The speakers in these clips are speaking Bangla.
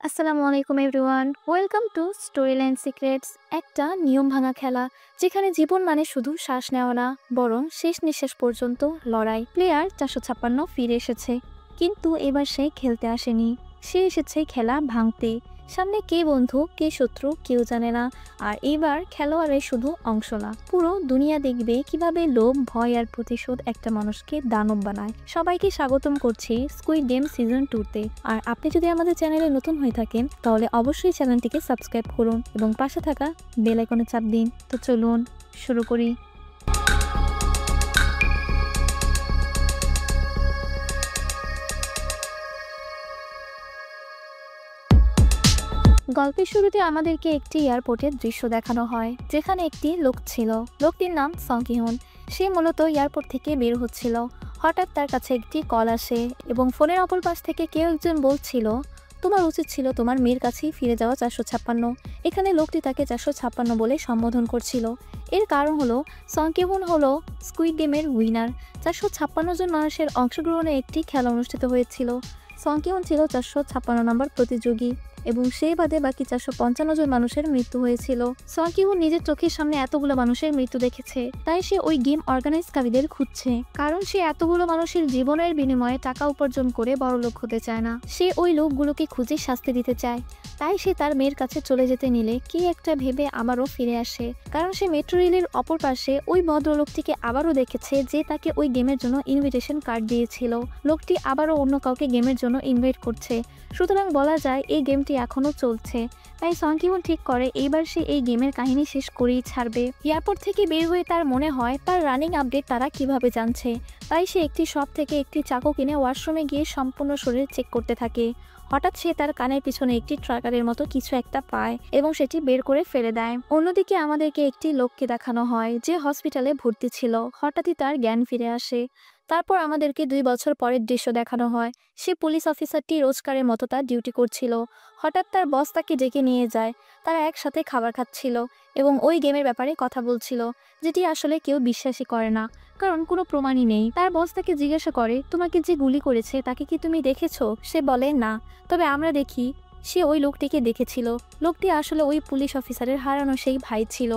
আসসালামু আলাইকুম এভরিওয়ান, ওয়েলকাম টু স্টোরিলাইন সিক্রেটস। একটা নিয়ম ভাঙা খেলা যেখানে জীবন মানে শুধু শ্বাস নেওয়া না, বরং শেষ নিঃশ্বাস পর্যন্ত লড়াই। প্লেয়ার 456 ফিরে এসেছে, কিন্তু এবার সে খেলতে আসেনি, সে এসেছে খেলা ভাঙতে। সামনে কে বন্ধু কে শত্রু কেউ জানে না। আর এবার খেলোয়াড়ের শুধু অংশ না, পুরো দুনিয়া দেখবে কিভাবে লোভ, ভয় আর প্রতিশোধ একটা মানুষকে দানব বানায়। সবাইকে স্বাগতম করছি স্কুইড গেম সিজন 2-তে। আর আপনি যদি আমাদের চ্যানেলে নতুন হয়ে থাকেন তাহলে অবশ্যই চ্যানেলটিকে সাবস্ক্রাইব করুন এবং পাশে থাকা বেল আইকনে চাপ দিন। তো চলুন শুরু করি। গল্পের শুরুতে আমাদেরকে একটি এয়ারপোর্টের দৃশ্য দেখানো হয়, যেখানে একটি লোক ছিল। লোকটির নাম সং কি-হুন। সে মূলত এয়ারপোর্ট থেকে বের হচ্ছিল। হঠাৎ তার কাছে একটি কল আসে এবং ফোনের অপর পাশ থেকে কেউ একজন বলছিল, তোমার উচিত ছিল তোমার মেয়ের কাছেই ফিরে যাওয়া 456। এখানে লোকটি তাকে 456 বলে সম্বোধন করছিল। এর কারণ হলো সং কি-হুন হলো স্কুইড গেমের উইনার। 456 জন মানুষের অংশগ্রহণে একটি খেলা অনুষ্ঠিত হয়েছিল। সং কি-হুন ছিল 456 নম্বর প্রতিযোগী এবং সেই বাদে বাকি 455 জন মানুষের মৃত্যু হয়েছিল। সং কি-হুন নিজের চোখের সামনে এতগুলো মানুষের মৃত্যু দেখেছে, তাই সে ওই গেম অর্গানাইজকারীদের খুঁজছে, কারণ সে এতগুলো মানুষের জীবনের বিনিময়ে টাকা উপার্জন করে বড়লোক হতে চায় না। সে ওই লোকগুলোকে খুঁজে শাস্তি দিতে চায়। তাই সে তার মেয়ের কাছে চলে যেতে নিলে কি একটা ভেবে আবারও ফিরে আসে, কারণ সে মেট্রো রেলের অপর পাশে ওই ভদ্রলোকটিকে আবারও দেখেছে যে তাকে ওই গেমের জন্য ইনভিটেশন কার্ড দিয়েছিল। লোকটি আবারও অন্য কাউকে গেমের জন্য ইনভাইট করছে, সুতরাং বলা যায় এই গেমটি এখনো চলছে। তাই সং কি-হুন ঠিক করে এইবার সে এই গেমের কাহিনী শেষ করেই ছাড়বে। এয়ারপোর্ট থেকে বের হয়ে তার মনে হয় তার রানিং আপডেট তারা কিভাবে জানছে। তাই সে একটি শপ থেকে একটি চাকু কিনে ওয়াশরুমে গিয়ে সম্পূর্ণ শরীর চেক করতে থাকে। হঠাৎ সে তার কানের পিছনে একটি ট্রাকারের মতো কিছু একটা পায় এবং সেটি বের করে ফেলে দেয়। অন্যদিকে আমাদেরকে একটি লোককে দেখানো হয় যে হসপিটালে ভর্তি ছিল। হঠাৎই তার জ্ঞান ফিরে আসে। তারপর আমাদেরকে 2 বছর পরের দৃশ্য দেখানো হয়। সে পুলিশ অফিসারটি রোজকারের মতো তার ডিউটি করছিল। হঠাৎ তার বস তাকে ডেকে নিয়ে যায়। তারা একসাথে খাবার খাচ্ছিল এবং ওই গেমের ব্যাপারে কথা বলছিল, যেটি আসলে কেউ বিশ্বাসই করে না, কারণ কোনো প্রমাণই নেই। তার বস তাকে জিজ্ঞাসা করে, তোমাকে যে গুলি করেছে তাকে কি তুমি দেখেছো? সে বলে না, তবে আমরা দেখি সে ওই লোকটিকে দেখেছিল। লোকটি আসলে ওই পুলিশ অফিসারের হারানো সেই ভাই ছিল।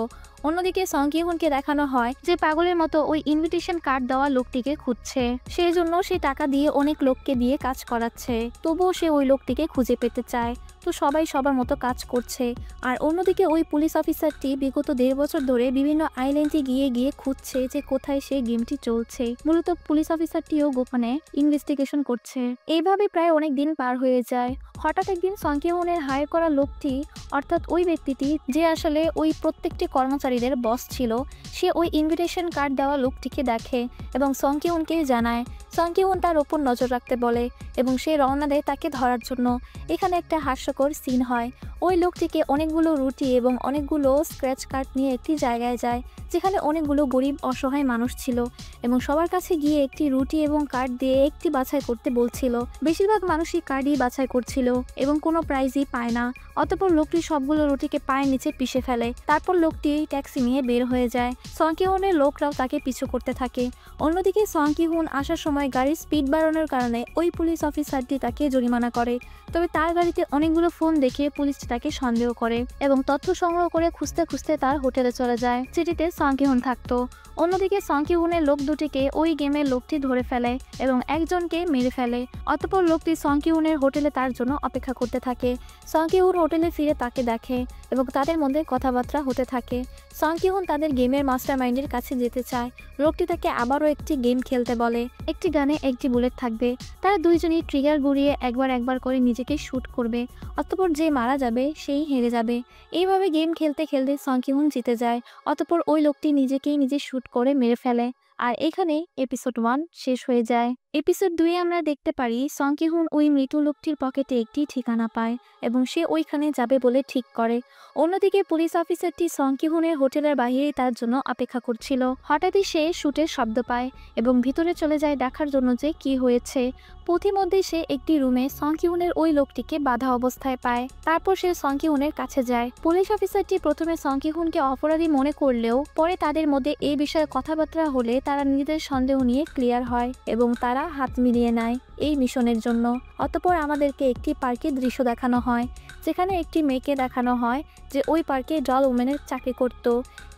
অন্যদিকে সং কি-হুনকে দেখানো হয় যে পাগলের মতো ওই ইনভিটেশন কার্ড দেওয়া লোকটিকে খুঁজছে। সেই জন্য সে টাকা দিয়ে অনেক লোককে দিয়ে কাজ করাচ্ছে, তবুও সে ওই লোকটিকে খুঁজে পেতে চায়। তো সবাই সবার মতো কাজ করছে। আর অন্যদিকে ওই পুলিশ অফিসারটি বিগত 1.5 বছর ধরে বিভিন্ন আইল্যান্ডে গিয়ে গিয়ে খুঁজছে যে কোথায় সেই গেমটি চলছে। মূলত পুলিশ অফিসারটিও গোপনে ইনভেস্টিগেশন করছে। এইভাবে প্রায় অনেক দিন পার হয়ে যায়। হঠাৎ একদিন সং কি-হুনের হায়ার করা লোকটি, অর্থাৎ ওই ব্যক্তিটি যে আসলে ওই প্রত্যেকটি কর্মচারীদের বস ছিল, সে ওই ইনভিটেশন কার্ড দেওয়া লোকটিকে দেখে এবং সং কি-হুনকে জানায়। সং কি-হুন তার ওপর নজর রাখতে বলে এবং সে রওনা দেয় তাকে ধরার জন্য। এখানে একটা হাস্যকর সিন হয়। ওই লোকটিকে অনেকগুলো রুটি এবং অনেকগুলো স্ক্র্যাচ কার্ড নিয়ে একটি জায়গায় যায়, যেখানে অনেকগুলো গরিব অসহায় মানুষ ছিল এবং সবার কাছে গিয়ে একটি রুটি এবং কার্ড দিয়ে একটি বাছাই করতে বলছিল। বেশিরভাগ মানুষই কার্ডই বাছাই করছিল এবং কোনো প্রাইজই পায় না। অতঃপর লোকটি সবগুলো রুটিকে পায়ের নিচে পিষে ফেলে। তারপর লোকটি ট্যাক্সি নিয়ে বের হয়ে যায়। সং কি-হুনের লোকরাও তাকে পিছু করতে থাকে। অন্যদিকে সং কি-হুন আসার সময় গাড়ির স্পিড বাড়ানোর কারণে ওই পুলিশ অফিসারটি তাকে জরিমানা করে। তবে তার গাড়িতে অনেকগুলো ফোন দেখে পুলিশ তাকে সন্দেহ করে এবং তথ্য সংগ্রহ করে খুঁজতে খুঁজতে তার হোটেলে চলে যায়, যেটিতে সং কি-হুন থাকতো। অন্যদিকে সং কি-হুনের লোক দুটিকে ওই গেমের লোকটি ধরে ফেলে এবং একজনকে মেরে ফেলে। অতঃপর লোকটি সং কি-হুনের হোটেলে তার জন্য অপেক্ষা করতে থাকে। সং কি-হুন হোটেলে ফিরে তাকে দেখে এবং তাদের মধ্যে কথাবার্তা হতে থাকে। সং কি-হুন তাদের গেমের মাস্টারমাইন্ডের কাছে যেতে চায়। লোকটি তাকে আবারও একটি গেম খেলতে বলে। একটি গানে একটি বুলেট থাকবে। তারা দুইজনই ট্রিগার ঘুরিয়ে একবার একবার করে নিজেকে শ্যুট করবে। অতঃপর যে মারা যাবে সেই হেরে যাবে। এইভাবে গেম খেলতে খেলতে সং কি-হুন জিতে যায়। অতঃপর ওই লোকটি নিজেকেই নিজে শ্যুট করে মেরে ফেলে। আর এখানে এপিসোড 1 শেষ হয়ে যায়। এপিসোড 2-এ আমরা দেখতে পারি সং কি-হুন ওই মৃত লোকটির পকেটে একটি ঠিকানা পায় এবং সে ওইখানে যাবে বলে ঠিক করে। অন্যদিকে পুলিশ অফিসারটি সং কি-হুনের হোটেলের বাইরেই তার জন্য অপেক্ষা করছিল। হঠাৎই সে শুটের শব্দ পায় এবং ভিতরে চলে যায় দেখার জন্য যে কি হয়েছে। পথিমধ্যে সে একটি রুমে সং কি-হুনের ওই লোকটিকে বাধা অবস্থায় পায়। তারপর সে সং কি-হুনের কাছে যায়। পুলিশ অফিসারটি প্রথমে সং কি-হুনকে অপরাধী মনে করলেও পরে তাদের মধ্যে এই বিষয়ে কথাবার্তা হলে তারা নিজেদের সন্দেহ নিয়ে ক্লিয়ার হয় এবং তারা হাত মিলিয়ে নেয় এই মিশনের জন্য। অতঃপর আমাদেরকে একটি পার্কের দৃশ্য দেখানো হয়, যেখানে একটি মেয়েকে দেখানো হয় যে ওই পার্কে ডল ওমেনের চাকরি করত।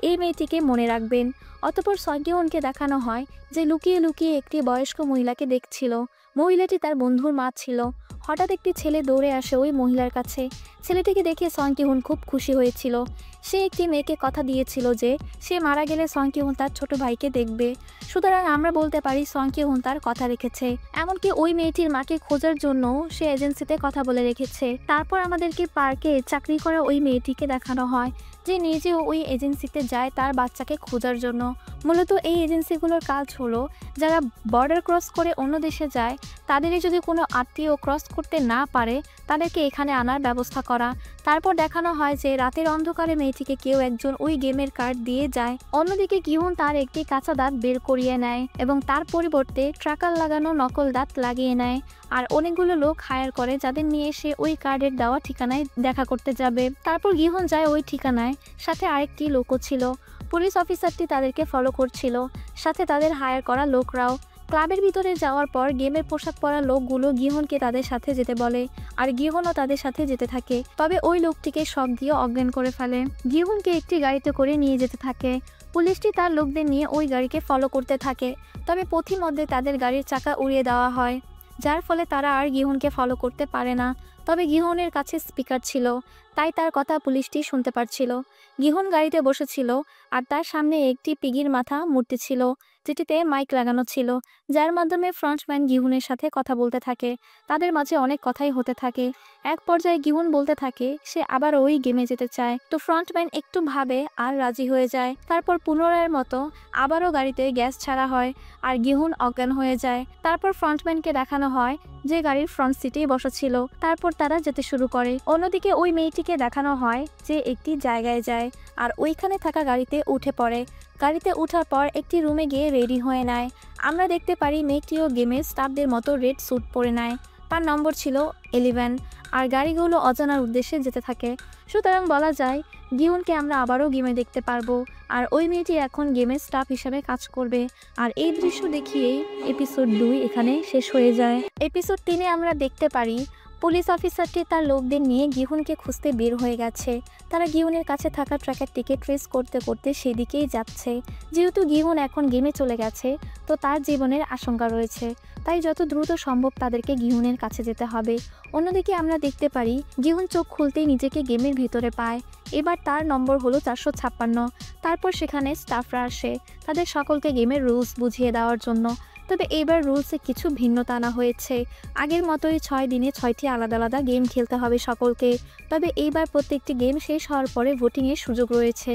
এই মেয়েটিকে মনে রাখবেন। অতঃপর সঙ্গিহনকে দেখানো হয় যে লুকিয়ে লুকিয়ে একটি বয়স্ক মহিলাকে দেখছিল। মহিলাটি তার বন্ধুর মা ছিল। হঠাৎ একটি ছেলে দৌড়ে আসে ওই মহিলার কাছে। ছেলেটিকে দেখে সঙ্গিহন খুব খুশি হয়েছিল। সে একটি মেয়েকে কথা দিয়েছিল যে সে মারা গেলে সঙ্গিহন তার ছোট ভাইকে দেখবে। সুতরাং আমরা বলতে পারি সঙ্গিহন তার কথা রেখেছে। এমনকি ওই মেয়েটির মাকে খোঁজার জন্য সে এজেন্সিতে কথা বলে রেখেছে। তারপর আমাদেরকে পার্কে চাকরি করা ওই মেয়েটিকে দেখানো হয় যে নিজেও ওই এজেন্সিতে যায় তার বাচ্চাকে খোঁজার জন্য। মূলত এই এজেন্সিগুলোর কাজ হলো যারা বর্ডার ক্রস করে অন্য দেশে যায় তাদেরই যদি কোনো আত্মীয় ক্রস করতে না পারে তাদেরকে এখানে আনার ব্যবস্থা করা। তারপর দেখানো হয় যে রাতের অন্ধকারে মেয়েটিকে কেউ একজন ওই গেমের কার্ড দিয়ে যায়। অন্যদিকে গিহুন তার একটি কাঁচা দাঁত বের করিয়ে নেয় এবং তার পরিবর্তে ট্র্যাকার লাগানো নকল দাঁত লাগিয়ে নেয়। আর অনেকগুলো লোক হায়ার করে যাদের নিয়ে সে ওই কার্ডের দেওয়া ঠিকানায় দেখা করতে যাবে। তারপর গিহুন যায় ওই ঠিকানায়, সাথে আরেকটি লোকও ছিল। পুলিশ অফিসারটি তাদেরকে ফলো করছিল, সাথে তাদের হায়ার করা লোকরাও। ক্লাবের ভিতরে যাওয়ার পর গেমের পোশাক পরা লোকগুলো গিহুনকে তাদের সাথে যেতে বলে, আর গিহুনও তাদের সাথে যেতে থাকে। তবে ওই লোকটিকে শক দিয়ে অজ্ঞান করে ফেলে। গিহুনকে একটি গাড়িতে করে নিয়ে যেতে থাকে। পুলিশটি তার লোকদের নিয়ে ওই গাড়িকে ফলো করতে থাকে। তবে পথিমধ্যে তাদের গাড়ির চাকা উড়িয়ে দেওয়া হয়, যার ফলে তারা আর গিহুনকে ফলো করতে পারে না। তবে গিহুনের কাছে স্পিকার ছিল, তাই তার কথা পুলিশটি শুনতে পারছিল। গিহুন গাড়িতে বসেছিল আর তার সামনে একটি পিগির মাথা মূর্তি ছিল, যেটিতে মাইক লাগানো ছিল, যার মাধ্যমে ফ্রন্টম্যান গিহুনের সাথে কথা বলতে থাকে। তাদের মাঝে অনেক কথাই হতে থাকে। এক পর্যায়ে গিহুন বলতে থাকে সে আবার ওই গেমে যেতে চায়। তো ফ্রন্টম্যান একটু ভাবে আর রাজি হয়ে যায়। তারপর পুনরায়ের মতো আবারও গাড়িতে গ্যাস ছাড়া হয় আর গিহুন অজ্ঞান হয়ে যায়। তারপর ফ্রন্টম্যানকে দেখানো হয় যে গাড়ির ফ্রন্ট সিটেই বসা ছিল। তারপর তারা যেতে শুরু করে। অন্যদিকে ওই মেয়েটিকে দেখানো হয় যে একটি জায়গায় যায় আর ওইখানে থাকা গাড়িতে উঠে পড়ে। গাড়িতে ওঠার পর একটি রুমে গিয়ে রেডি হয়ে নেয়। আমরা দেখতে পারি মেয়েটিও গেমের স্টাফদের মতো রেড স্যুট পরে নেয়। তার নম্বর ছিল 11 আর গাড়িগুলো অজানার উদ্দেশ্যে যেতে থাকে। সুতরাং বলা যায় গিহুনকে আমরা আবারও গেমে দেখতে পারবো, আর ওই মেয়েটি এখন গেমের স্টাফ হিসাবে কাজ করবে। আর এই দৃশ্য দেখিয়েই এপিসোড 2 এখানে শেষ হয়ে যায়। এপিসোড 3-এ আমরা দেখতে পারি পুলিশ অফিসারটি তার লোকদের নিয়ে গিহুনকে খুঁজতে বের হয়ে গেছে। তারা গিহুনের কাছে থাকা ট্র্যাকারটিকে ট্রেস করতে করতে সেদিকেই যাচ্ছে। যেহেতু গিহুন এখন গেমে চলে গেছে, তো তার জীবনের আশঙ্কা রয়েছে, তাই যত দ্রুত সম্ভব তাদেরকে গিহুনের কাছে যেতে হবে। অন্যদিকে আমরা দেখতে পারি গিহুন চোখ খুলতেই নিজেকে গেমের ভিতরে পায়। এবার তার নম্বর হলো 456। তারপর সেখানে স্টাফরা আসে তাদের সকলকে গেমের রুলস বুঝিয়ে দেওয়ার জন্য। তবে এবার রুলসে কিছু ভিন্নতা আনা হয়েছে। আগের মতোই 6 দিনে 6টি আলাদা আলাদা গেম খেলতে হবে সকলকে। তবে এইবার প্রত্যেকটি গেম শেষ হওয়ার পরে ভোটিংয়ের সুযোগ রয়েছে।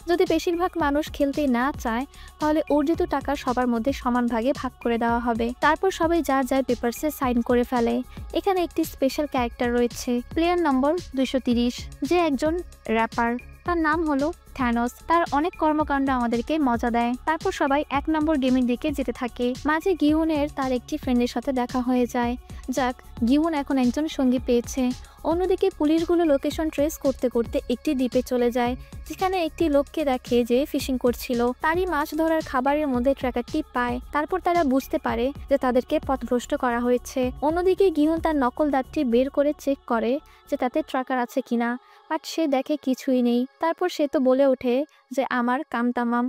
যদি বেশিরভাগ মানুষ খেলতে না চায় তাহলে অর্জিত টাকা সবার মধ্যে সমান ভাগে ভাগ করে দেওয়া হবে। তারপর সবাই যার যার পেপারসে সাইন করে ফেলে। এখানে একটি স্পেশাল ক্যারেক্টার রয়েছে, প্লেয়ার নম্বর 230, যে একজন র্যাপার। তার নাম হলো থ্যানোস। তার অনেক কর্মকাণ্ড আমাদেরকে মজা দেয়। তারপর সবাই 1 নম্বর গেমের দিকে যেতে থাকে। মাঝে গিহুনের তার একটি ফ্রেন্ডের সাথে দেখা হয়ে যায়। যাক, গিহুন এখন একজন সঙ্গী পেয়েছে। অন্যদিকে পুলিশগুলো লোকেশন ট্রেস করতে করতে একটি দ্বীপে চলে যায়, যেখানে একটি লোককে দেখে যে ফিশিং করছিল। তারই মাছ ধরার খাবারের মধ্যে ট্র্যাকারটি পায়। তারপর তারা বুঝতে পারে যে তাদেরকে পথভ্রষ্ট করা হয়েছে। অন্যদিকে গিহুন তার নকল দাঁতটি বের করে চেক করে যে তাতে ট্র্যাকার আছে কিনা, বাট সে দেখে কিছুই নেই। তারপর সে তো বলে ওঠে যে আমার কাম তামাম।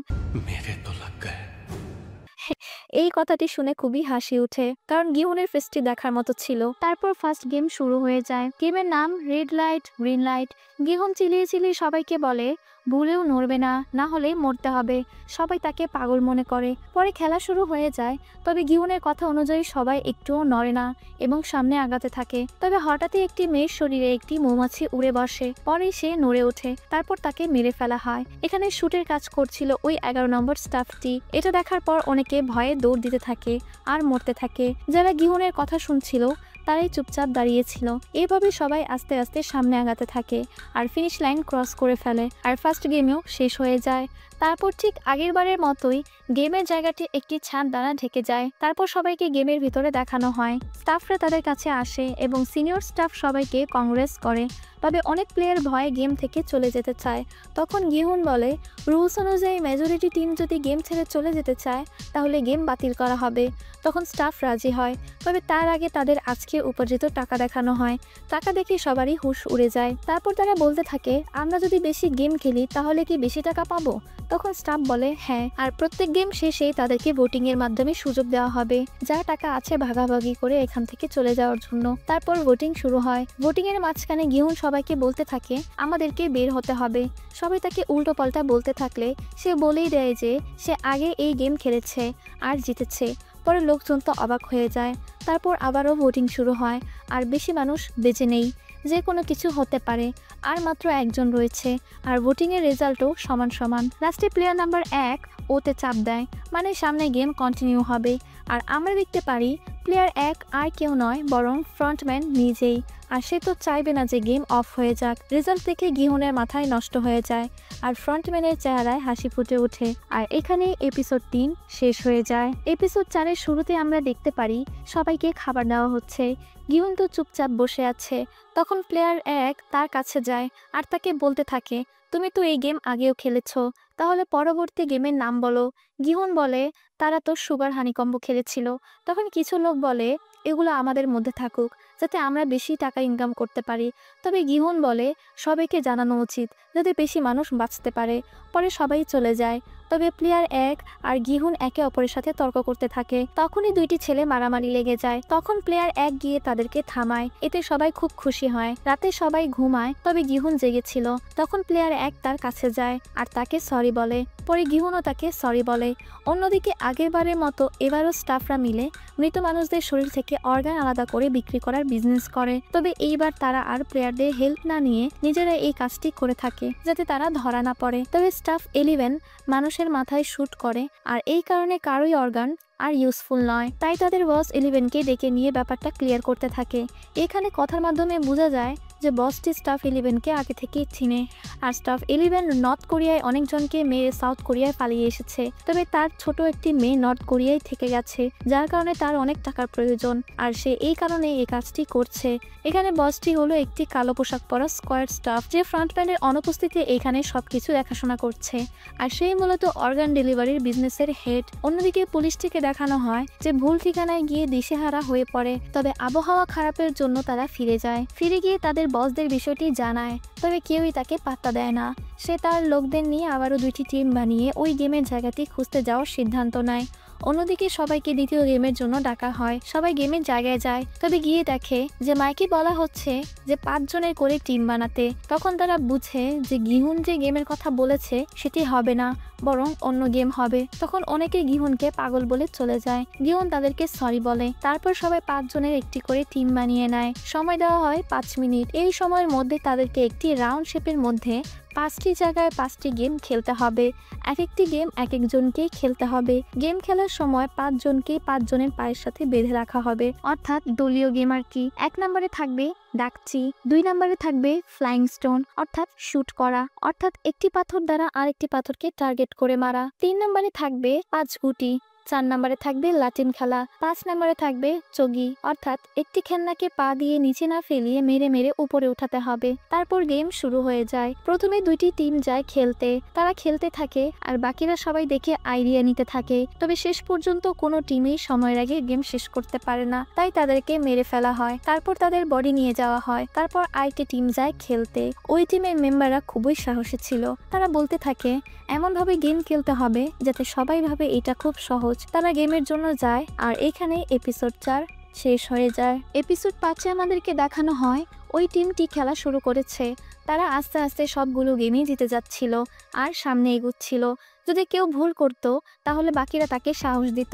এই কথাটি শুনে খুবই হাসি উঠে, কারণ গিহুনের ফেসটি দেখার মতো ছিল। তারপর ফার্স্ট গেম শুরু হয়ে যায়। গেমের নাম রেড লাইট গ্রিন লাইট। গিহুন চিলিয়ে চিলিয়ে সবাইকে বলে ভুলেও নড়বে না, না হলে মরতে হবে। সবাই তাকে পাগল মনে করে। পরে খেলা শুরু হয়ে যায়। তবে গিহুনের কথা অনুযায়ী সবাই একটুও নড়ে না এবং সামনে আগাতে থাকে। তবে হঠাৎই একটি মেয়ের শরীরে একটি মৌমাছি উড়ে বসে। পরে সে নড়ে ওঠে। তারপর তাকে মেরে ফেলা হয়। এখানে শুটের কাজ করছিল ওই 11 নম্বর স্টাফটি। এটা দেখার পর অনেকে ভয়ে দৌড় দিতে থাকে আর মরতে থাকে। যারা গিহুনের কথা শুনছিল তারাই চুপচাপ দাঁড়িয়েছিল। এভাবে সবাই আস্তে আস্তে সামনে আগাতে থাকে আর ফিনিশ লাইন ক্রস করে ফেলে। আর ফার্স্ট গেমেও শেষ হয়ে যায়। তারপর ঠিক আগের বারের মতোই গেমের জায়গাটি একটি ছাদ দ্বারা ঢেকে যায়। তারপর সবাইকে গেমের ভিতরে দেখানো হয়। স্টাফরা তাদের কাছে আসে এবং সিনিয়র স্টাফ সবাইকে কংগ্রেস করে। তবে অনেক প্লেয়ার ভয়ে গেম থেকে চলে যেতে চায়। তখন গিহুন বলে, রুলস অনুযায়ী মেজরিটি টিম যদি গেম ছেড়ে চলে যেতে চায় তাহলে গেম বাতিল করা হবে। তখন স্টাফ রাজি হয়, তবে তার আগে তাদের আজকে উপার্জিত টাকা দেখানো হয়। টাকা দেখে সবারই হুঁশ উড়ে যায়। তারপর তারা বলতে থাকে, আমরা যদি বেশি গেম খেলি তাহলে কি বেশি টাকা পাবো? তখন স্টাফ বলে হ্যাঁ, আর প্রত্যেক গেম শেষে তাদেরকে ভোটিং এর মাধ্যমে সুযোগ দেওয়া হবে, যার টাকা আছে ভাগাভাগি করে এখান থেকে চলে যাওয়ার জন্য। তারপর ভোটিং শুরু হয়। ভোটিং এর মাঝখানে গিহুন সবাইকে বলতে থাকে আমাদেরকে বের হতে হবে। সবাই তাকে উল্টো পাল্টা বলতে থাকলে সে বলেই দেয় যে সে আগে এই গেম খেলেছে আর জিতেছে। পরে লোকজন তো অবাক হয়ে যায়। তারপর আবারও ভোটিং শুরু হয়, আর বেশি মানুষ বেঁচে নেই, যে কোনো কিছু হতে পারে। আর মাত্র একজন রয়েছে, আর ভোটিংয়ের রেজাল্টও সমান সমান। লাস্টে প্লেয়ার নাম্বার 1 ওতে চাপ দেয়, মানে সামনে গেম কন্টিনিউ হবে। আর আমরা দেখতে পারি প্লেয়ার 1 আর কেউ নয় বরং ফ্রন্টম্যান নিজেই। আর সে তো চাইবে না যে গেম অফ হয়ে যাক। রেজাল্ট দেখে গিহুনের মাথায় নষ্ট হয়ে যায়, আর ফ্রন্টম্যানের চেহারায় হাসি ফুটে ওঠে। আর এখানে এপিসোড 3 শেষ হয়ে যায়। এপিসোড 4-এর শুরুতে আমরা দেখতে পারি সবাইকে খাবার দেওয়া হচ্ছে। গিহুন তো চুপচাপ বসে আছে। তখন প্লেয়ার 1 তার কাছে যায় আর তাকে বলতে থাকে, তুমি তো এই গেম আগেও খেলেছো, তাহলে পরবর্তী গেমের নাম বলো। গিহুন বলে তারা তো সুগার হানিকম্বো খেলেছিল। তখন কিছু লোক বলে এগুলো আমাদের মধ্যে থাকুক, যাতে আমরা বেশি টাকা ইনকাম করতে পারি। তবে গিহুন বলে সবাইকে জানানো উচিত, যাতে বেশি মানুষ বাঁচতে পারে। পরে সবাই চলে যায়। তবে প্লেয়ার 1 আর গিহুন একে অপরের সাথে তর্ক করতে থাকে। তখনই দুইটি ছেলে মারামারি লেগে যায়। তখন প্লেয়ার 1 গিয়ে তাদেরকে থামায়। এতে সবাই খুব খুশি হয়। রাতে সবাই ঘুমায়, তবে গিহুন জেগেছিল। তখন প্লেয়ার 1 তার কাছে যায় আর তাকে সরি বলে। পরে গিহুনও তাকে সরি বলে। অন্যদিকে আগেরবারের মতো এবারও স্টাফরা মিলে মৃত মানুষদের শরীর থেকে অর্গান আলাদা করে বিক্রি করার বিজনেস করে। তবে এইবার তারা আর প্লেয়ারদের হেল্প না নিয়ে নিজেরা এই কাজটি করে থাকে, যাতে তারা ধরা না পড়ে। তবে স্টাফ 11 মানুষের মাথায় শুট করে, আর এই কারণে কারোই অর্গান আর ইউজফুল নয়। তাই তাদের বস 11কে ডেকে নিয়ে ব্যাপারটা ক্লিয়ার করতে থাকে। এখানে কথার মাধ্যমে বোঝা যায় যে বসটি স্টাফ 11কে আগে থেকেই চিনে। আর স্টাফ 11 নর্থ কোরিয়ায় অনেকজনকে মেরে সাউথ কোরিয়ায় পালিয়ে এসেছে। তবে তার ছোট একটি মেয়ে নর্থ কোরিয়ায় থেকে গেছে, যার কারণে তার অনেক টাকার প্রয়োজন, আর সে এই কারণে এই কাজটি করছে। এখানে বসটি হলো একটি কালো পোশাক পরা স্কোয়াড স্টাফ, যে ফ্রন্টম্যানের অনুপস্থিতিতে এখানে সবকিছু দেখাশোনা করছে। আর সেই মূলত অর্গান ডেলিভারির বিজনেসের হেড। অন্যদিকে পুলিশটিকে দেখানো হয় যে ভুল ঠিকানায় গিয়ে দিশেহারা হয়ে পড়ে। তবে আবহাওয়া খারাপের জন্য তারা ফিরে যায়। ফিরে গিয়ে তাদের বসদের বিষয়টি জানায়, তবে কেউই তাকে পাত্তা দেয় না। সে তার লোকদের নিয়ে আবারও 2টি টিম বানিয়ে ওই গেমের জায়গাটি খুঁজতে যাওয়ার সিদ্ধান্ত নেয়। অন্যদিকে সবাইকে দ্বিতীয় গেমের জন্য ডাকা হয়। সবাই গেমের জায়গায় যায়, তবে গিয়ে দেখে যে মাইকে বলা হচ্ছে যে 5 জনের করে টিম বানাতে। তখন তারা বুঝে যে গিহুন যে গেমের কথা বলেছে সেটি হবে না, বরং অন্য গেম হবে। তখন অনেকে গিহুনকে পাগল বলে চলে যায়। গিহুন তাদেরকে সরি বলে। তারপর সবাই 5 জনের একটি করে টিম বানিয়ে নেয়। সময় দেওয়া হয় 5 মিনিট। এই সময়ের মধ্যে তাদেরকে একটি রাউন্ড শেপের মধ্যে 5টি জায়গায় 5টি গেম খেলতে হবে। এক একটি গেম এক একজনকেই খেলতে হবে। গেম খেলার সময় 5 জনকে 5 জনের পায়ের সাথে বেঁধে রাখা হবে, অর্থাৎ দলীয় গেম আর কি। 1 নম্বরে থাকবে ডাকচি, 2 নম্বরে থাকবে ফ্লাইং স্টোন অর্থাৎ শুট করা, অর্থাৎ একটি পাথর দ্বারা আরেকটি পাথরকে টার্গেট করে মারা। 3 নম্বরে থাকবে 5 গুটি, 4 নম্বরে থাকবে লাটিম খেলা, 5 নম্বরে থাকবে চগি, অর্থাৎ একটি খেলনাকে পা দিয়ে নিচে না ফেলিয়ে মেরে মেরে উপরে উঠাতে হবে। তারপর গেম শুরু হয়ে যায়। প্রথমে 2টি টিম যায় খেলতে। তারা খেলতে থাকে আর বাকিরা সবাই দেখে আইডিয়া নিতে থাকে। তবে শেষ পর্যন্ত কোনো টিমই সময়ের আগে গেম শেষ করতে পারে না, তাই তাদেরকে মেরে ফেলা হয়। তারপর তাদের বডি নিয়ে যাওয়া হয়। তারপর আরেকটি টিম যায় খেলতে। ওই টিমের মেম্বাররা খুবই সাহসী ছিল। তারা বলতে থাকে এমনভাবে গেম খেলতে হবে যাতে সবাই ভাবে এটা খুব সহজ। তারা গেমের জন্য যায়, আর এখানে এপিসোড 4 শেষ হয়ে যায়। এপিসোড 5-এ আমাদেরকে দেখানো হয় ওই টিমটি খেলা শুরু করেছে। তারা আস্তে আস্তে সবগুলো গেমই জিতে যাচ্ছিল আর সামনে এগুচ্ছিল। যদি কেউ ভুল করত তাহলে বাকিরা তাকে সাহস দিত,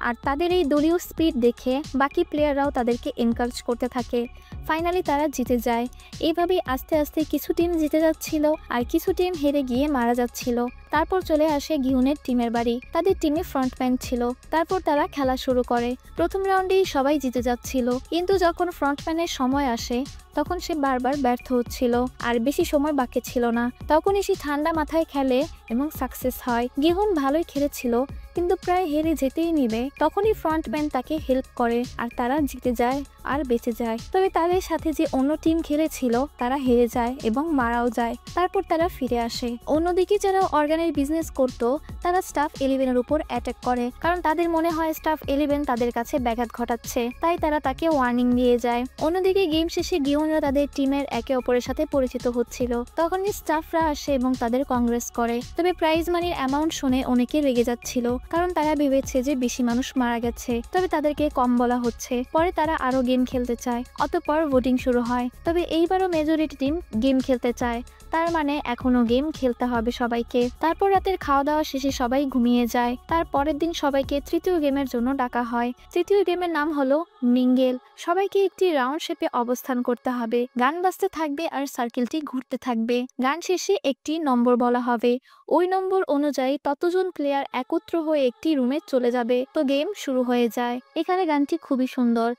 আর তাদের এই দলীয় স্পিড দেখে বাকি প্লেয়াররাও তাদেরকে এনকারেজ করতে থাকে। ফাইনালি তারা জিতে যায়। এইভাবেই আস্তে আস্তে কিছু টিম জিতে যাচ্ছিল আর কিছু টিম হেরে গিয়ে মারা যাচ্ছিল। তারপর চলে আসে গিহুনের টিমের বাড়ি। তাদের টিমে ফ্রন্টম্যান ছিল। তারপর তারা খেলা শুরু করে। প্রথম রাউন্ডেই সবাই জিতে যাচ্ছিল, কিন্তু যখন ফ্রন্টম্যানের সময় আসে তখন সে বারবার ব্যর্থ হচ্ছিল আর বেশি সময় বাকি ছিল না। তখনই সে ঠান্ডা মাথায় খেলে এবং সাকসেস হয়। হয়। গিহুন ভালোই খেলেছিল, কিন্তু প্রায় হেরে যেতেই নিবে, তখনই ফ্রন্টম্যান তাকে হেল্প করে আর তারা জিতে যায় আর বেঁচে যায়। তবে তাদের সাথে যে অন্য টিম খেলেছিল তারা হেরে যায় এবং মারাও যায়। তারপর তারা ফিরে আসে। অন্যদিকে যারা অর্গানের বিজনেস করত তারা স্টাফ 11-এর উপর অ্যাটাক করে, কারণ তাদের মনে হয় স্টাফ 11 তাদের কাছে ব্যাঘাত ঘটাচ্ছে, তাই তারা তাকে ওয়ার্নিং দিয়ে যায়। অন্যদিকে গেম শেষে গিহুনরা তাদের টিমের একে অপরের সাথে পরিচিত হচ্ছিল, তখনই স্টাফরা আসে এবং তাদের কংগ্রেস করে। তবে প্রাইজ মানির অ্যামাউন্ট শুনে অনেকে রেগে যাচ্ছিল, কারণ তারা ভেবেছে যে বেশি মানুষ মারা গেছে, তবে তাদেরকে কম বলা হচ্ছে। পরে তারা আরো গেম খেলতে চায়, অতঃপর ভোটিং শুরু হয়। তবে এইবারও মেজরিটি টিম গেম খেলতে চায়, তার মানে এখনো গেম খেলতে হবে সবাইকে। তারপর রাতের খাওয়া দাওয়া শেষে সবাই ঘুমিয়ে যায়। তার পরের দিন সবাইকে তৃতীয় গেমের জন্য ডাকা হয়। তৃতীয় গেমের নাম হলো মিঙ্গেল। সবাইকে একটি রাউন্ড শেপে অবস্থান করতে হবে, গান বাজতে থাকবে আর সার্কেলটি ঘুরতে থাকবে। গান শেষে একটি নম্বর বলা হবে, ওই নম্বর অনুযায়ী ততজন প্লেয়ার একত্র হয়ে একটি রুমে চলে যাবে, তো গেম শুরু হয়ে যায়। এখানে গানটি খুবই সুন্দর,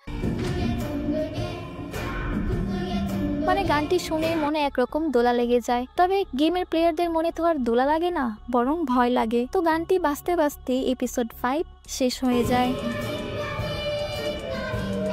মানে গানটি শুনে মনে একরকম দোলা লেগে যায়। তবে গেমের প্লেয়ারদের মনে তো আর দোলা লাগে না, বরং ভয় লাগে। তো গানটি বাজতে বাজতে এপিসোড 5 শেষ হয়ে যায়।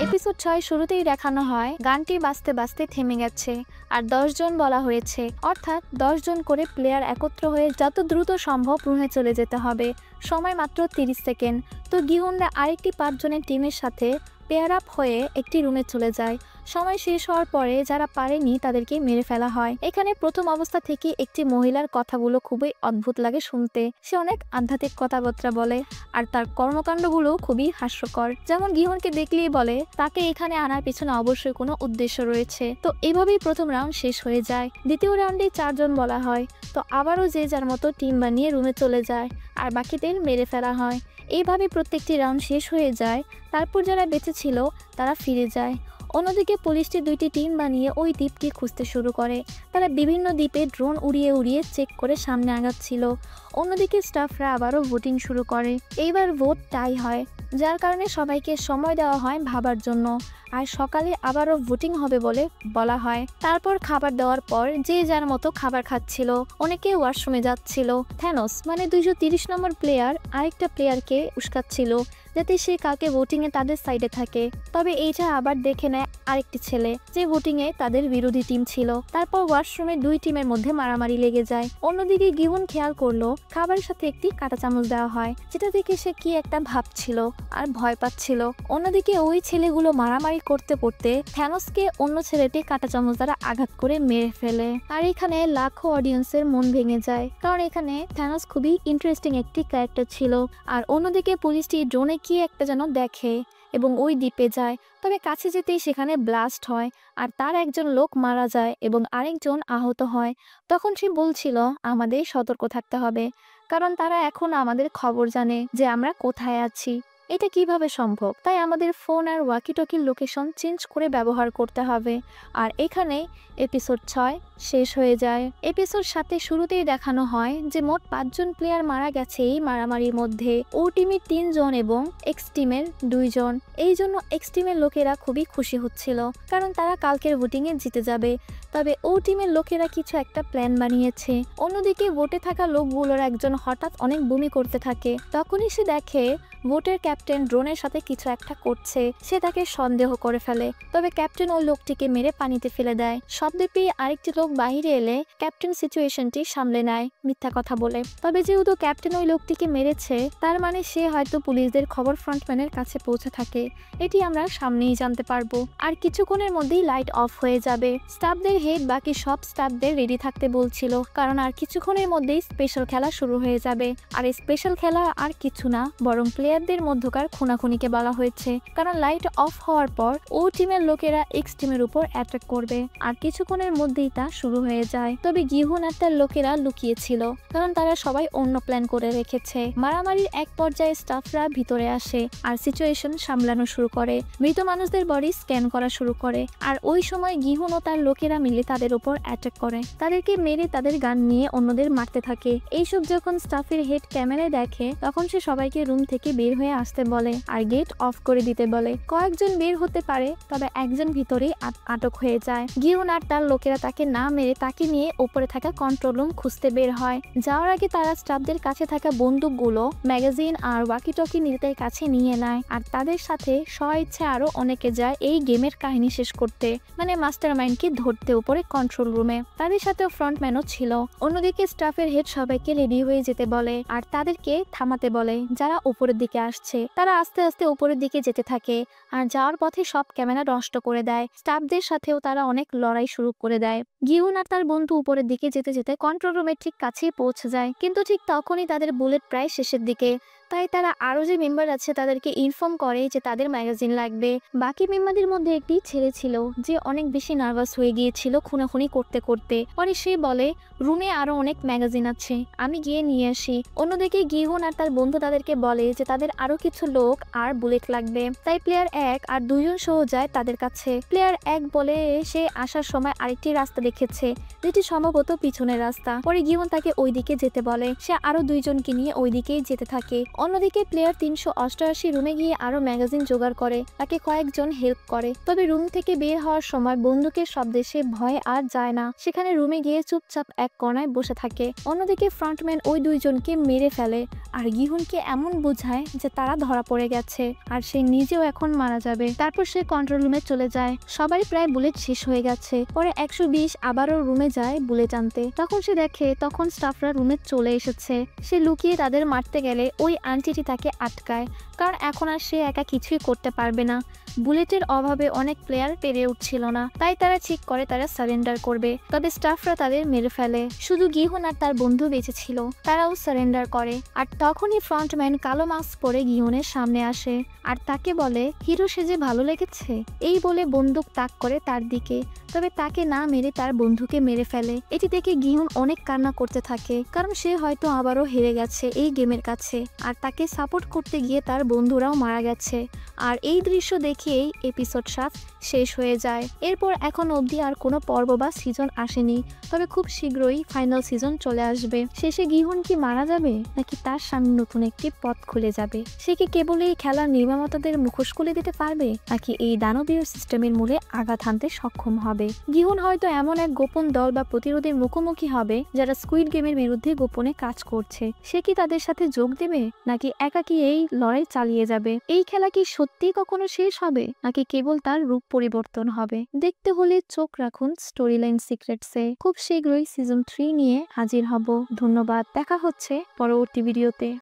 এপিসোড 6 শুরুতেই দেখানো হয় গানটি বাজতে বাজতে থেমে গেছে আর 10 জন বলা হয়েছে, অর্থাৎ 10 জন করে প্লেয়ার একত্র হয়ে যত দ্রুত সম্ভব রুমে চলে যেতে হবে। সময় মাত্র 30 সেকেন্ড। তো গিহুনরা আরেকটি 5 জনের টিমের সাথে পেয়ার আপ হয়ে একটি রুমে চলে যায়। সময় শেষ হওয়ার পরে যারা পারেনি তাদেরকে মেরে ফেলা হয়। এখানে প্রথম অবস্থা থেকে একটি মহিলার কথাগুলো খুবই অদ্ভুত লাগে শুনতে। সে অনেক আধ্যাত্মিক কথাবার্তা বলে আর তার কর্মকাণ্ডগুলো খুবই হাস্যকর। যেমন গিহুনকে দেখলেই বলে তাকে এখানে আনার পিছনে অবশ্যই কোনো উদ্দেশ্য রয়েছে। তো এভাবেই প্রথম রাউন্ড শেষ হয়ে যায়। দ্বিতীয় রাউন্ডে 4 জন বলা হয়, তো আবারও যে যার মতো টিম বানিয়ে রুমে চলে যায় আর বাকিদের মেরে ফেলা হয়। এইভাবে প্রত্যেকটি রাউন্ড শেষ হয়ে যায়। তারপর যারা বেঁচে ছিল তারা ফিরে যায়। অন্যদিকে পুলিশটি 2টি টিম বানিয়ে ওই দ্বীপটি খুঁজতে শুরু করে। তারা বিভিন্ন দ্বীপে ড্রোন উড়িয়ে উড়িয়ে চেক করে সামনে আগাচ্ছিল। অন্যদিকে স্টাফরা আবারও ভোটিং শুরু করে। এইবার ভোট টাই হয়, যার কারণে সবাইকে সময় দেওয়া হয় ভাবার জন্য। আর সকালে আবারও ভোটিং হবে বলে বলা হয়। তারপর খাবার দেওয়ার পর যে যার মতো খাবার খাচ্ছিল, অনেকে ওয়াশরুমে যাচ্ছিল। থ্যানোস মানে 230 নম্বর প্লেয়ার আরেকটা প্লেয়ারকে উস্কাচ্ছিল যাতে সে কাকে ভোটিংয়ে তাদের সাইডে থাকে। তবে এইটা আবার দেখে নেয় আরেকটি ছেলে যে ভোটিংয়ে তাদের বিরোধী টিম ছিল। তারপর ওয়াশরুমে 2 টিমের মধ্যে মারামারি লেগে যায়। অন্যদিকে গিহুন খেয়াল করলো খাবারের সাথে একটি কাঁটা চামচ দেওয়া হয়, যেটা দেখে সে কি একটা ভাবছিল আর ভয় পাচ্ছিল। অন্যদিকে ওই ছেলেগুলো মারামারি করতে করতে থ্যানোসকে অন্য ছেলেটি কাঁটা চামচ দ্বারা আঘাত করে মেরে ফেলে। আর এখানে লাখো অডিয়েন্সের মন ভেঙে যায়, কারণ এখানে থ্যানোস খুবই ইন্টারেস্টিং একটি ক্যারেক্টার ছিল। আর অন্যদিকে পুলিশটি ড্রোনে কি একটা যেন দেখে এবং ওই দ্বীপে যায়। তবে কাছে যেতেই সেখানে ব্লাস্ট হয় আর তার একজন লোক মারা যায় এবং আরেকজন আহত হয়। তখন সে বলছিল আমাদের সতর্ক থাকতে হবে, কারণ তারা এখন আমাদের খবর জানে যে আমরা কোথায় আছি। এটা কিভাবে সম্ভব? তাই আমাদের ফোন আর ওয়াকিটকির লোকেশন চেঞ্জ করে ব্যবহার করতে হবে। আর এখানে এপিসোড 6 শেষ হয়ে যায়। এপিসোড 7 শুরুতেই দেখানো হয় যে মোট 5 জন প্লেয়ার মারা গেছে এই মারামারির মধ্যে। ও টিমের 3 জন এবং এক্স টিমের 2 জন। এই জন্য এক্স টিমের লোকেরা খুবই খুশি হচ্ছিল, কারণ তারা কালকের ভোটিংয়ে জিতে যাবে। তবে ও টিমের লোকেরা কিছু একটা প্ল্যান বানিয়েছে। অন্যদিকে ভোটে থাকা লোকগুলোর একজন হঠাৎ অনেক বমি করতে থাকে। তখনই সে দেখে ভোটের ক্যাপ্টেন ড্রোনের সাথে কিছু একটা করছে। সে তাকে সন্দেহ করে ফেলে, তবে ক্যাপ্টেন ওই লোকটিকে মেরে পানিতে ফেলে দেয়। শব্দ পেয়ে আরেকটি লোক বাহিরে এলে ক্যাপ্টেন সিচুয়েশনটি সামলে নেয় মিথ্যা কথা বলে। তবে যেহেতু ক্যাপ্টেন ওই লোকটিকে মেরেছে, তার মানে সে হয়তো পুলিশদের খবর ফ্রন্টম্যানের কাছে পৌঁছে থাকে। এটি আমরা সামনেই জানতে পারবো। আর কিছুক্ষণের মধ্যেই লাইট অফ হয়ে যাবে। স্টাফদের হেড বাকি সব স্টাফদের রেডি থাকতে বলছিল, কারণ আর কিছুক্ষণের মধ্যেই স্পেশাল খেলা শুরু হয়ে যাবে। আর এই স্পেশাল খেলা আর কিছু না, বরং প্লেয়ারদের মধ্যকার খুনাখুনিকে বলা হয়েছে। কারণ লাইট অফ হওয়ার পর ও টিমের লোকেরা এক্স টিমের উপর অ্যাটাক করবে আর কিছুক্ষণের মধ্যেই তা শুরু হয়ে যায়। তবে গিহুন আর তার লোকেরা লুকিয়েছিল, কারণ তারা সবাই অন্য প্ল্যান করে রেখেছে। মারামারির এক পর্যায়ে স্টাফরা ভিতরে আসে আর সিচুয়েশন সামলানো শুরু করে। মৃত মানুষদের বডি স্ক্যান করা শুরু করে। আর ওই সময় গিহুন ও তার লোকেরা মিলে তাদের উপর অ্যাটাক করে, তাদেরকে মেরে তাদের গান নিয়ে অন্যদের মারতে থাকে। এইসব যখন স্টাফের হেড ক্যামেরায় দেখে, তখন সে সবাইকে রুম থেকে বের হয়ে আসতে বলে আর গেট অফ করে দিতে বলে। কয়েকজন বের হতে পারে, তবে একজন ভিতরেই আটক হয়ে যায়। গিহুন আর তার লোকেরা তাকে না মেরে তাকে নিয়ে উপরে থাকা কন্ট্রোল রুম খুঁজতে বের হয়। যাওয়ার আগে তারা স্টাফদের কাছে থাকা বন্দুকগুলো, ম্যাগাজিন আর ওয়াকিটকি নিজেদের কাছে নিয়ে নেয় আর তাদের সাথে স্বইচ্ছে আরো অনেকে যায় এই গেমের কাহিনী শেষ করতে, মানে মাস্টার মাইন্ডকে ধরতে উপরে কন্ট্রোল রুমে। তাদের সাথে ফ্রন্টম্যানও ছিল। অন্যদিকে স্টাফের হেড সবাইকে রেডি হয়ে যেতে বলে আর তাদেরকে থামাতে বলে যারা উপরের দিকে আসছে। তারা আস্তে আস্তে উপরের দিকে যেতে থাকে আর যাওয়ার পথে সব ক্যামেরা নষ্ট করে দেয়। স্টাফদের সাথেও তারা অনেক লড়াই শুরু করে দেয়। গিহুন আর তার বন্ধু উপরের দিকে যেতে যেতে কন্ট্রোল রুমের ঠিক কাছেই পৌঁছে যায়, কিন্তু ঠিক তখনই তাদের বুলেট প্রায় শেষের দিকে। তাই তারা আরো যে মেম্বার আছে তাদেরকে ইনফর্ম করে যে তাদের ম্যাগাজিন লাগবে। বাকি মেম্বারদের মধ্যে একটি ছেলে ছিল যে অনেক বেশি নার্ভাস হয়ে গিয়েছিল খুনাখুনি করতে করতে। পরে সে বলে রুমে আরো অনেক ম্যাগাজিন আছে, আমি গিয়ে নিয়ে আসি। অন্যদিকে গিহুন আর তার বন্ধু তাদেরকে বলে যে তাদের আরো কিছু লোক আর বুলেট লাগবে। তাই প্লেয়ার 1 আর 2 জন সহ যায় তাদের কাছে। প্লেয়ার 1 বলে সে আসার সময় আরেকটি রাস্তা দেখেছে, যেটি সম্ভবত পিছনের রাস্তা। পরে গিহুন তাকে ওইদিকে যেতে বলে। সে আরো 2 জনকে নিয়ে ওইদিকেই যেতে থাকে। অন্যদিকে প্লেয়ার 388 রুমে গিয়ে আরো ম্যাগাজিন জোগাড় করে, তাকে কয়েকজন হেল্প করে। তবে রুম থেকে বের হওয়ার সময় বন্দুকের শব্দে সে ভয়ে আর যায় না, সেখানে রুমে গিয়ে চুপচাপ এক কোণায় বসে থাকে। অন্যদিকে ফ্রন্টম্যান ওই 2 জনকে মেরে ফেলে আর গিহুনকে এমন বোঝায় যে তারা ধরা পড়ে গেছে আর সে নিজেও এখন মারা যাবে। তারপর সে কন্ট্রোল রুমে চলে যায়। সবাই প্রায় বুলেট শেষ হয়ে গেছে। পরে 120 আবারও রুমে যায় বুলেট আনতে। তখন সে দেখে তখন স্টাফরা রুমে চলে এসেছে। সে লুকিয়ে তাদের মারতে গেলে ওই আন্টিটি তাকে আটকায়, কারণ এখন আর সে একা কিছুই করতে পারবে না। বুলেটের অভাবে অনেক প্লেয়ার পেরে উঠছিল না, তাই তারা ঠিক করে তারা সারেন্ডার করবে। তবে স্টাফরা তাদের মেরে ফেলে। শুধু গিহুন আর তার বন্ধু বেঁচে ছিল, তারাও সারেন্ডার করে। আর তখনই ফ্রন্টম্যান কালো মাস্ক পরে গিহুনের সামনে আসে আর তাকে বলে হিরো সেজে ভালো লেগেছে, এই বলে বন্দুক তাক করে তার দিকে। তবে তাকে না মেরে তার বন্ধুকে মেরে ফেলে। এটি দেখে গিহুন অনেক কান্না করতে থাকে, কারণ সে হয়তো আবারও হেরে গেছে এই গেমের কাছে আর তাকে সাপোর্ট করতে গিয়ে তার বন্ধুরাও মারা গেছে। আর এই দৃশ্য দেখেই এপিসোড 7 শেষ হয়ে যায়। এরপর এখন অবধি আর কোনো পর্ব বা সিজন আসেনি, তবে খুব শীঘ্রই ফাইনাল সিজন চলে আসবে। শেষে গিহুন কি মারা যাবে, নাকি তার সামনে নতুন একটি পথ খুলে যাবে? সে কি কেবল এই খেলার নির্মাতাদের মুখোশ খুলে দিতে পারবে, নাকি এই দানবীয় সিস্টেমের মূলে আঘাত হানতে সক্ষম হবে? গিহুন হয়তো এমন এক গোপন দল বা প্রতিরোধের মুখোমুখি হবে যারা স্কুইড গেমের বিরুদ্ধে গোপনে কাজ করছে। সে কি তাদের সাথে যোগ দেবে, নাকি একাকী এই লড়াই চালিয়ে যাবে? এই খেলা কি সত্যিই কখনো শেষ হবে, নাকি কেবল তার রূপ পরিবর্তন হবে? দেখতে হলে চোখ রাখুন স্টোরি লাইন সিক্রেটসে। খুব শীঘ্রই সিজন 3 নিয়ে হাজির হব। ধন্যবাদ, দেখা হচ্ছে পরবর্তী ভিডিওতে।